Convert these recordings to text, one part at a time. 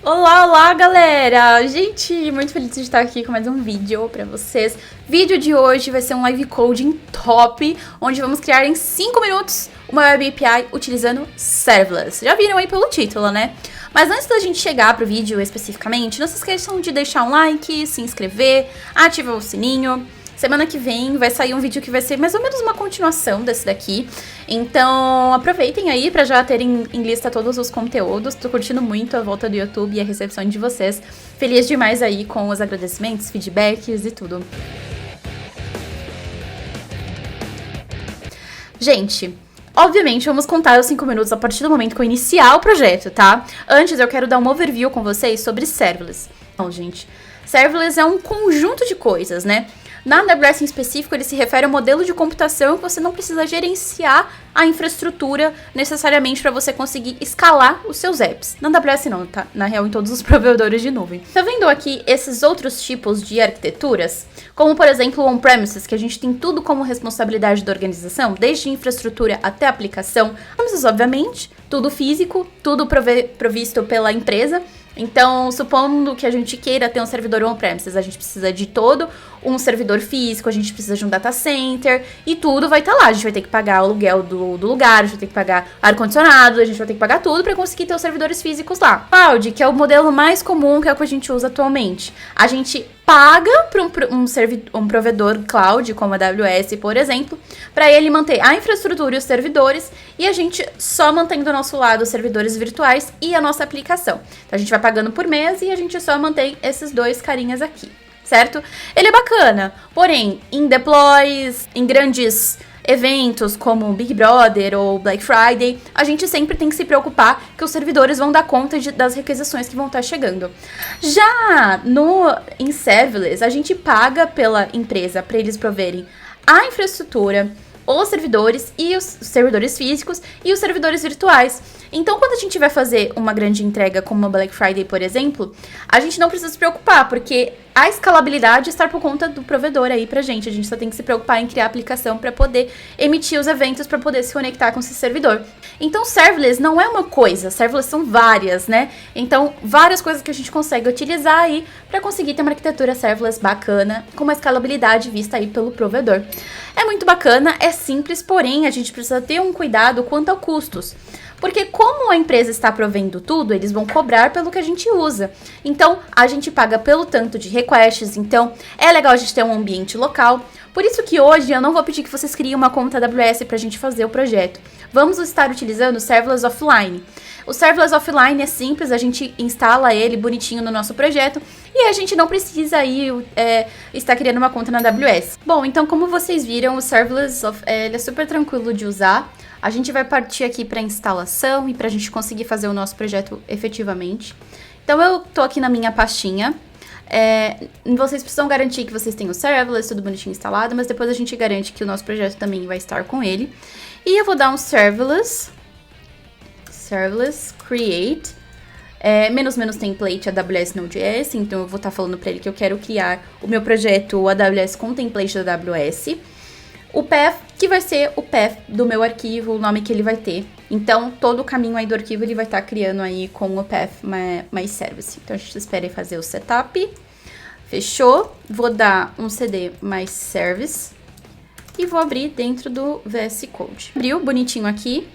Olá, olá, galera! Gente, muito feliz de estar aqui com mais um vídeo pra vocês. Vídeo de hoje vai ser um live coding top, onde vamos criar em 5 minutos uma web API utilizando Serverless. Já viram aí pelo título, né? Mas antes da gente chegar pro vídeo especificamente, não se esqueçam de deixar um like, se inscrever, ativar o sininho. Semana que vem vai sair um vídeo que vai ser mais ou menos uma continuação desse daqui. Então aproveitem aí pra já terem em lista todos os conteúdos. Tô curtindo muito a volta do YouTube e a recepção de vocês. Feliz demais aí com os agradecimentos, feedbacks e tudo. Gente, obviamente, vamos contar os 5 minutos a partir do momento que eu iniciar o projeto, tá? Antes, eu quero dar um overview com vocês sobre Serverless. Então, gente, Serverless é um conjunto de coisas, né? Na AWS em específico, ele se refere ao modelo de computação que você não precisa gerenciar a infraestrutura necessariamente para você conseguir escalar os seus apps. Na AWS não, tá? Na real, em todos os provedores de nuvem. Tá vendo aqui esses outros tipos de arquiteturas? Como, por exemplo, o on-premises, que a gente tem tudo como responsabilidade da organização, desde infraestrutura até aplicação. On-premises, obviamente, tudo físico, tudo provisto pela empresa. Então, supondo que a gente queira ter um servidor on-premises, a gente precisa de todo um servidor físico, a gente precisa de um data center e tudo vai estar lá. A gente vai ter que pagar o aluguel do lugar, a gente vai ter que pagar ar-condicionado, a gente vai ter que pagar tudo para conseguir ter os servidores físicos lá. Cloud, que é o modelo mais comum, que é o que a gente usa atualmente. A gente paga para um provedor cloud, como a AWS, por exemplo, para ele manter a infraestrutura e os servidores, e a gente só mantém do nosso lado os servidores virtuais e a nossa aplicação. Então, a gente vai pagando por mês e a gente só mantém esses dois carinhas aqui, certo? Ele é bacana, porém, em deploys, em grandes eventos como Big Brother ou Black Friday, a gente sempre tem que se preocupar que os servidores vão dar conta das requisições que vão estar chegando. Já em Serverless, a gente paga pela empresa para eles proverem a infraestrutura, os servidores e os servidores físicos e os servidores virtuais. Então, quando a gente vai fazer uma grande entrega como uma Black Friday, por exemplo, a gente não precisa se preocupar, porque a escalabilidade está por conta do provedor aí pra gente. A gente só tem que se preocupar em criar a aplicação para poder emitir os eventos, para poder se conectar com esse servidor. Então, Serverless não é uma coisa, Serverless são várias, né? Então, várias coisas que a gente consegue utilizar aí para conseguir ter uma arquitetura Serverless bacana, com uma escalabilidade vista aí pelo provedor. É muito bacana, é simples, porém a gente precisa ter um cuidado quanto a custos. Porque como a empresa está provendo tudo, eles vão cobrar pelo que a gente usa. Então, a gente paga pelo tanto de requests, então é legal a gente ter um ambiente local. Por isso que hoje eu não vou pedir que vocês criem uma conta AWS para a gente fazer o projeto. Vamos estar utilizando o Serverless Offline. O Serverless Offline é simples, a gente instala ele bonitinho no nosso projeto e a gente não precisa aí estar criando uma conta na AWS. Bom, então como vocês viram, o Serverless ele é super tranquilo de usar. A gente vai partir aqui para instalação e para a gente conseguir fazer o nosso projeto efetivamente. Então eu tô aqui na minha pastinha. Vocês precisam garantir que vocês têm o Serverless, tudo bonitinho instalado, mas depois a gente garante que o nosso projeto também vai estar com ele. E eu vou dar um Serverless create, -- template AWS Node.js, então eu vou estar falando para ele que eu quero criar o meu projeto AWS com template da AWS. O path, que vai ser o path do meu arquivo, o nome que ele vai ter. Então, todo o caminho aí do arquivo ele vai estar criando aí com o path myService. Então, a gente espera aí fazer o setup. Fechou. Vou dar um cd myService e vou abrir dentro do VS Code. Abriu bonitinho aqui.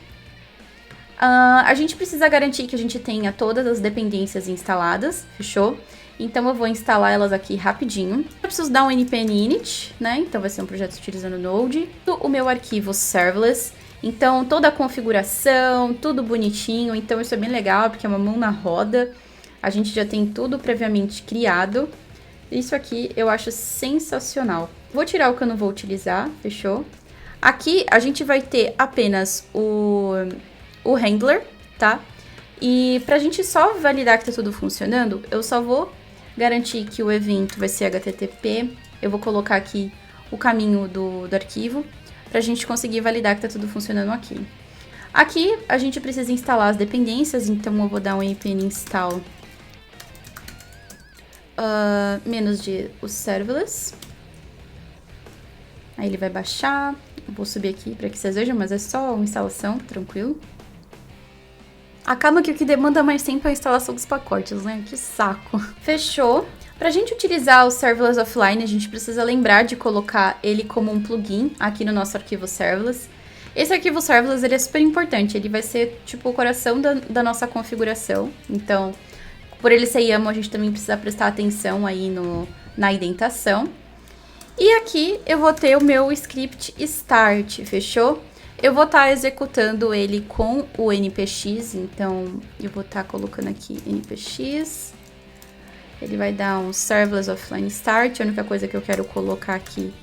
A gente precisa garantir que a gente tenha todas as dependências instaladas. Fechou? Então, eu vou instalar elas aqui rapidinho. Eu preciso dar um npm init, né? Então, vai ser um projeto utilizando Node. O meu arquivo Serverless. Então, toda a configuração, tudo bonitinho. Então, isso é bem legal, porque é uma mão na roda. A gente já tem tudo previamente criado. Isso aqui eu acho sensacional. Vou tirar o que eu não vou utilizar, fechou? Aqui, a gente vai ter apenas o handler, tá? E pra gente só validar que tá tudo funcionando, eu só vou garantir que o evento vai ser HTTP. Eu vou colocar aqui o caminho do arquivo pra gente conseguir validar que tá tudo funcionando aqui. Aqui a gente precisa instalar as dependências, então eu vou dar um npm install menos de o serverless. Aí ele vai baixar. Eu vou subir aqui para que vocês vejam, mas é só uma instalação, tranquilo. Acaba que o que demanda mais tempo é a instalação dos pacotes, né? Que saco. Fechou. Pra gente utilizar o Serverless Offline, a gente precisa lembrar de colocar ele como um plugin aqui no nosso arquivo Serverless. Esse arquivo Serverless, ele é super importante, ele vai ser tipo o coração da nossa configuração. Então, por ele ser YAML, a gente também precisa prestar atenção aí na indentação. E aqui eu vou ter o meu script start, fechou? Eu vou estar executando ele com o npx, então eu vou estar colocando aqui npx. Ele vai dar um serverless offline start. A única coisa que eu quero colocar aqui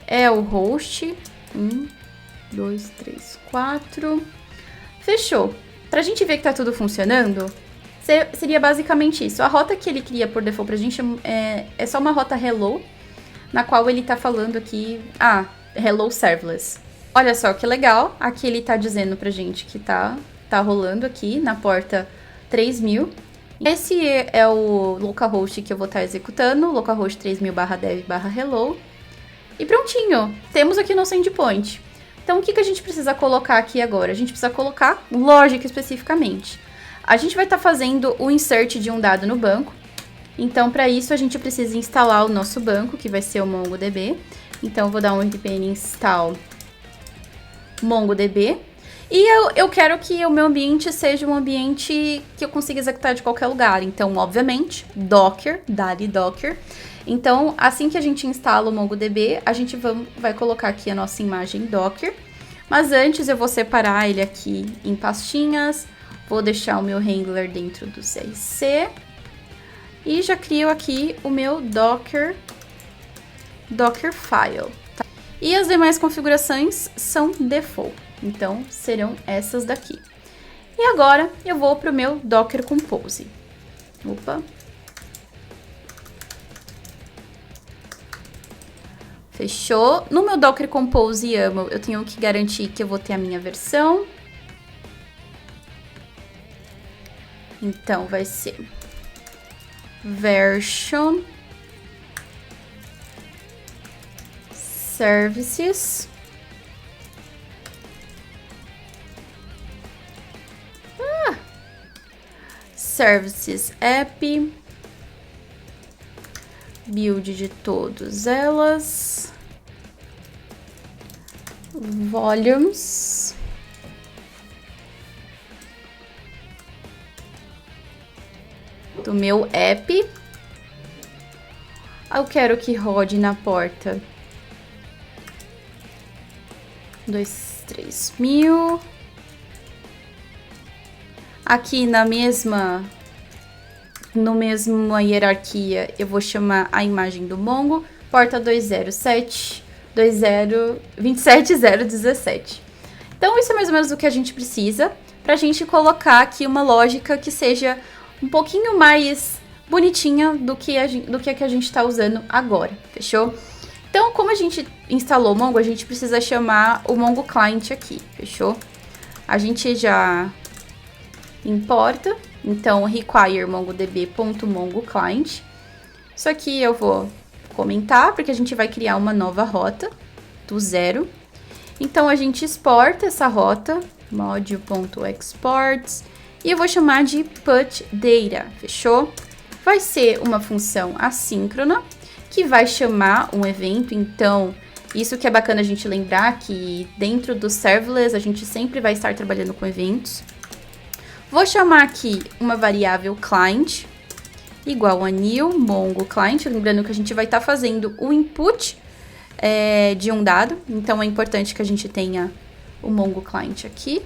é o host. 1, 2, 3, 4. Fechou. Pra gente ver que tá tudo funcionando, seria basicamente isso. A rota que ele cria por default pra gente é só uma rota hello, na qual ele tá falando aqui, hello serverless. Olha só que legal, aqui ele tá dizendo pra gente que tá rolando aqui na porta 3000. Esse é o localhost que eu vou estar executando, localhost 3000/dev/hello. E prontinho, temos aqui nosso endpoint. Então, o que a gente precisa colocar aqui agora? A gente precisa colocar lógica especificamente. A gente vai estar fazendo o insert de um dado no banco. Então, para isso, a gente precisa instalar o nosso banco, que vai ser o MongoDB. Então, eu vou dar um npm install MongoDB. E eu quero que o meu ambiente seja um ambiente que eu consiga executar de qualquer lugar. Então, obviamente, Docker, Dali Docker. Então, assim que a gente instala o MongoDB, a gente vai colocar aqui a nossa imagem Docker. Mas antes eu vou separar ele aqui em pastinhas. Vou deixar o meu handler dentro do CRC. E já crio aqui o meu Dockerfile. Tá? E as demais configurações são default. Então, serão essas daqui. E agora, eu vou para o meu Docker Compose. Opa. Fechou. No meu Docker Compose YAML, eu tenho que garantir que eu vou ter a minha versão. Então, vai ser version services services app, build de todas elas, volumes, do meu app. Eu quero que rode na porta 23000. Aqui na mesma hierarquia, eu vou chamar a imagem do Mongo, porta 27017. Então, isso é mais ou menos o que a gente precisa para a gente colocar aqui uma lógica que seja um pouquinho mais bonitinha do que a gente está usando agora, fechou? Então, como a gente instalou o Mongo, a gente precisa chamar o Mongo Client aqui, fechou? A gente já importa, então require mongodb.mongoclient. Isso aqui eu vou comentar, porque a gente vai criar uma nova rota do zero. Então, a gente exporta essa rota, module.exports, e eu vou chamar de putData, fechou? Vai ser uma função assíncrona, que vai chamar um evento. Então, isso que é bacana a gente lembrar, que dentro do serverless a gente sempre vai estar trabalhando com eventos. Vou chamar aqui uma variável client, igual a new mongo client, lembrando que a gente vai estar fazendo o input de um dado, então é importante que a gente tenha o mongo client aqui,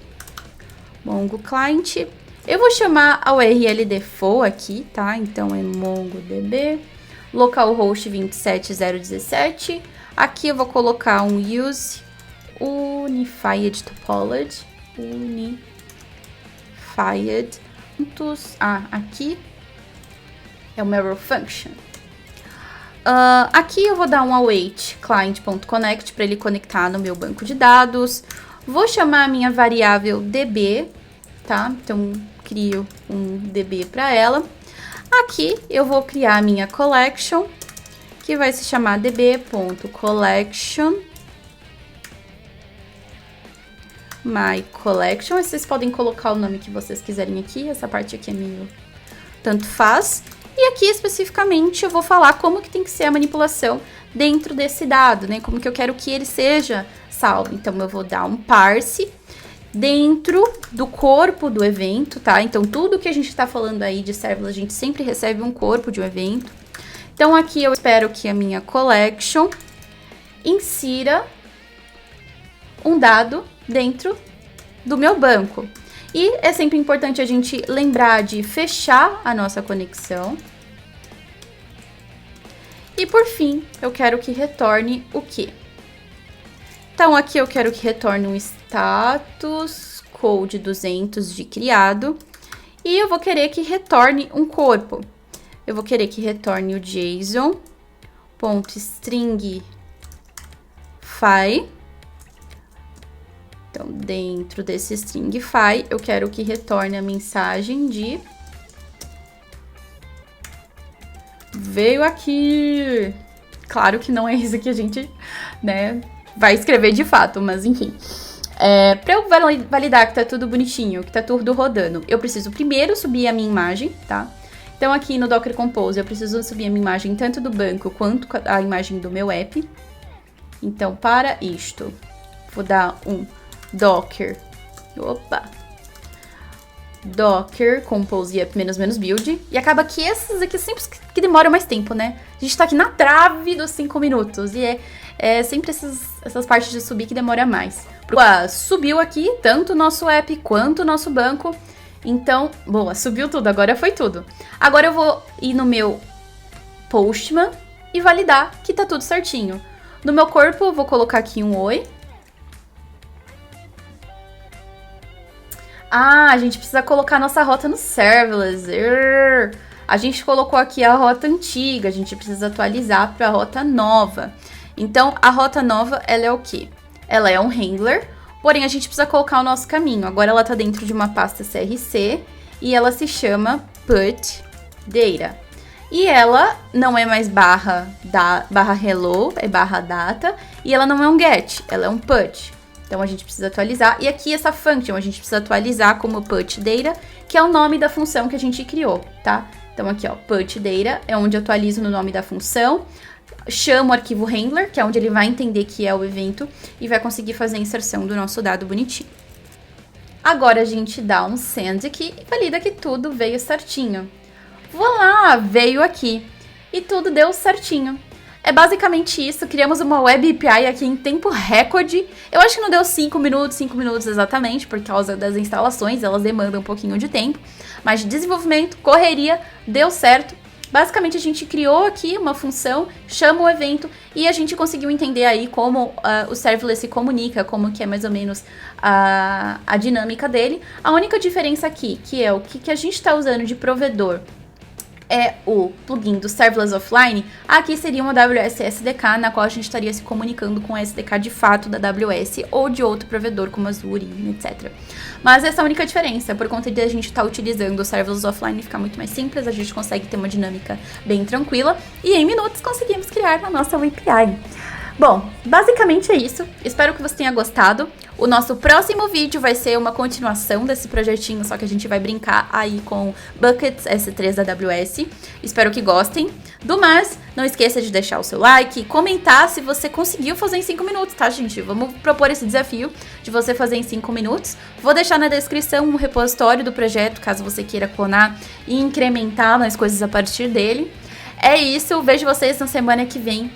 mongo client. Eu vou chamar a URL default aqui, tá? Então é mongodb, localhost 27017. Aqui eu vou colocar um use unified topology, aqui é o mirror function. Aqui eu vou dar um await client.connect para ele conectar no meu banco de dados. Vou chamar a minha variável db, tá? Então, crio um db para ela. Aqui eu vou criar a minha collection, que vai se chamar db.collection My Collection. Vocês podem colocar o nome que vocês quiserem aqui. Essa parte aqui é meio tanto faz. E aqui, especificamente, eu vou falar como que tem que ser a manipulação dentro desse dado, né? Como que eu quero que ele seja salvo. Então, eu vou dar um parse dentro do corpo do evento, tá? Então, tudo que a gente tá falando aí de serverless, a gente sempre recebe um corpo de um evento. Então, aqui eu espero que a minha collection insira um dado dentro do meu banco. E é sempre importante a gente lembrar de fechar a nossa conexão. E por fim, eu quero que retorne o quê? Então, aqui eu quero que retorne um status code 200 de criado. E eu vou querer que retorne um corpo. Eu vou querer que retorne o JSON.stringFi. Então, dentro desse stringFi, eu quero que retorne a mensagem de veio aqui. Claro que não é isso que a gente, né, vai escrever de fato, mas enfim. Para eu validar que tá tudo bonitinho, que tá tudo rodando, eu preciso primeiro subir a minha imagem, tá? Então, aqui no Docker Compose, eu preciso subir a minha imagem tanto do banco quanto a imagem do meu app. Então, para isto, vou dar um Docker Compose up --build. E acaba que esses aqui sempre que demoram mais tempo, né? A gente tá aqui na trave dos 5 minutos. E é sempre essas partes de subir que demora mais. Subiu aqui tanto o nosso app quanto o nosso banco. Então, boa, subiu tudo, agora foi tudo. Agora eu vou ir no meu Postman e validar que tá tudo certinho. No meu corpo, eu vou colocar aqui um oi. Ah, a gente precisa colocar nossa rota no serverless. A gente colocou aqui a rota antiga, a gente precisa atualizar para a rota nova. Então, a rota nova, ela é o quê? Ela é um handler, porém a gente precisa colocar o nosso caminho. Agora ela está dentro de uma pasta CRC e ela se chama put data. E ela não é mais barra hello, é barra data, e ela não é um get, ela é um put. Então, a gente precisa atualizar. E aqui, essa function, a gente precisa atualizar como put data, que é o nome da função que a gente criou, tá? Então, aqui, ó, put data é onde eu atualizo no nome da função. Chamo o arquivo handler, que é onde ele vai entender que é o evento, e vai conseguir fazer a inserção do nosso dado bonitinho. Agora, a gente dá um send aqui e valida que tudo veio certinho. Voilá, veio aqui. E tudo deu certinho. É basicamente isso, criamos uma web API aqui em tempo recorde. Eu acho que não deu 5 minutos exatamente, por causa das instalações, elas demandam um pouquinho de tempo. Mas de desenvolvimento, correria, deu certo. Basicamente a gente criou aqui uma função, chama o evento e a gente conseguiu entender aí como o serverless se comunica, como que é mais ou menos a dinâmica dele. A única diferença aqui, que é o que a gente está usando de provedor, é o plugin do Serverless Offline. Aqui seria uma AWS SDK, na qual a gente estaria se comunicando com a SDK de fato da AWS ou de outro provedor como Azure, etc. Mas essa é a única diferença, por conta de a gente estar utilizando o Serverless Offline, fica muito mais simples, a gente consegue ter uma dinâmica bem tranquila e em minutos conseguimos criar a nossa API. Bom, basicamente é isso. Espero que você tenha gostado. O nosso próximo vídeo vai ser uma continuação desse projetinho, só que a gente vai brincar aí com Buckets S3 da AWS. Espero que gostem. Do mais, não esqueça de deixar o seu like e comentar se você conseguiu fazer em 5 minutos, tá, gente? Vamos propor esse desafio de você fazer em 5 minutos. Vou deixar na descrição um repositório do projeto, caso você queira clonar e incrementar as coisas a partir dele. É isso, vejo vocês na semana que vem.